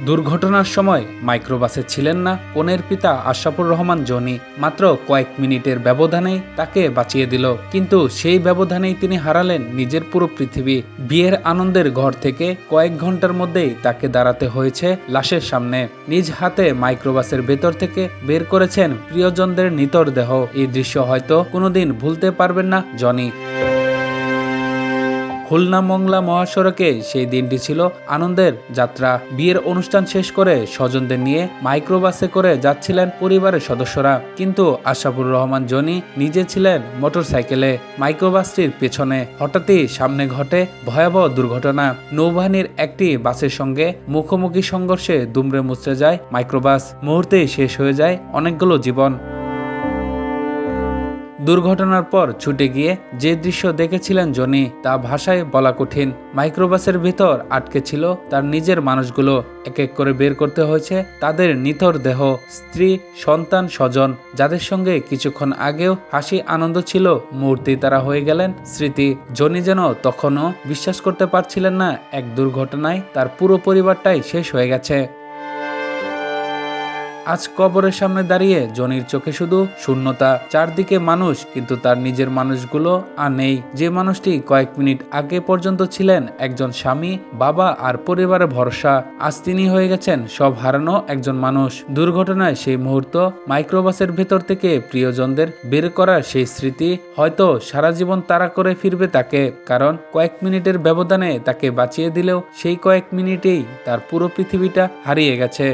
দুর্ঘটনার সময় মাইক্রোবাসে ছিলেন না কনের পিতা আশরাফুর রহমান জনি। মাত্র কয়েক মিনিটের ব্যবধানেই তাকে বাঁচিয়ে দিল, কিন্তু সেই ব্যবধানেই তিনি হারালেন নিজের পুরো পৃথিবী। বিয়ের আনন্দের ঘর থেকে কয়েক ঘন্টার মধ্যেই তাকে দাঁড়াতে হয়েছে লাশের সামনে। নিজ হাতে মাইক্রোবাসের ভেতর থেকে বের করেছেন প্রিয়জনদের নিতর দেহ। এই দৃশ্য হয়তো কোনোদিন ভুলতে পারবেন না জনি। খুলনা মংলা মহাসড়কে সেই দিনটি ছিল আনন্দের যাত্রা। বিয়ের অনুষ্ঠান শেষ করে স্বজনদের নিয়ে মাইক্রোবাসে করে যাচ্ছিলেন পরিবারের সদস্যরা, কিন্তু আশরাফুর রহমান জনি নিজে ছিলেন মোটরসাইকেলে মাইক্রোবাসটির পেছনে। হঠাৎই সামনে ঘটে ভয়াবহ দুর্ঘটনা। নৌবাহিনীর একটি বাসের সঙ্গে মুখোমুখি সংঘর্ষে দুমড়ে মুচড়ে যায় মাইক্রোবাস। মুহূর্তেই শেষ হয়ে যায় অনেকগুলো জীবন। দুর্ঘটনার পর ছুটে গিয়ে যে দৃশ্য দেখেছিলেন জনি, তা ভাষায় বলা কঠিন। মাইক্রোবাসের ভিতর আটকে ছিল তার নিজের মানুষগুলো। এক এক করে বের করতে হয়েছে তাদের নিথর দেহ, স্ত্রী, সন্তান, স্বজন, যাদের সঙ্গে কিছুক্ষণ আগেও হাসি আনন্দ ছিল, মুহূর্তেই তারা হয়ে গেলেন স্মৃতি। জনি যেন তখনও বিশ্বাস করতে পারছিলেন না এক দুর্ঘটনায় তার পুরো পরিবারটাই শেষ হয়ে গেছে। আজ কবরের সামনে দাঁড়িয়ে জনির চোখে শুধু শূন্যতা। চারদিকে মানুষ, কিন্তু তার নিজের মানুষগুলো আর নেই। যে মানুষটি কয়েক মিনিট আগে পর্যন্ত ছিলেন একজন স্বামী, বাবা আর পরিবারের ভরসা, আজ তিনি হয়ে গেছেন সব হারানো একজন মানুষ। দুর্ঘটনায় সেই মুহূর্ত, মাইক্রোবাসের ভেতর থেকে প্রিয়জনদের বের করার সেই স্মৃতি হয়তো সারা জীবন তাড়া করে ফিরবে তাকে। কারণ কয়েক মিনিটের ব্যবধানে তাকে বাঁচিয়ে দিলেও সেই কয়েক মিনিটেই তার পুরো পৃথিবীটা হারিয়ে গেছে।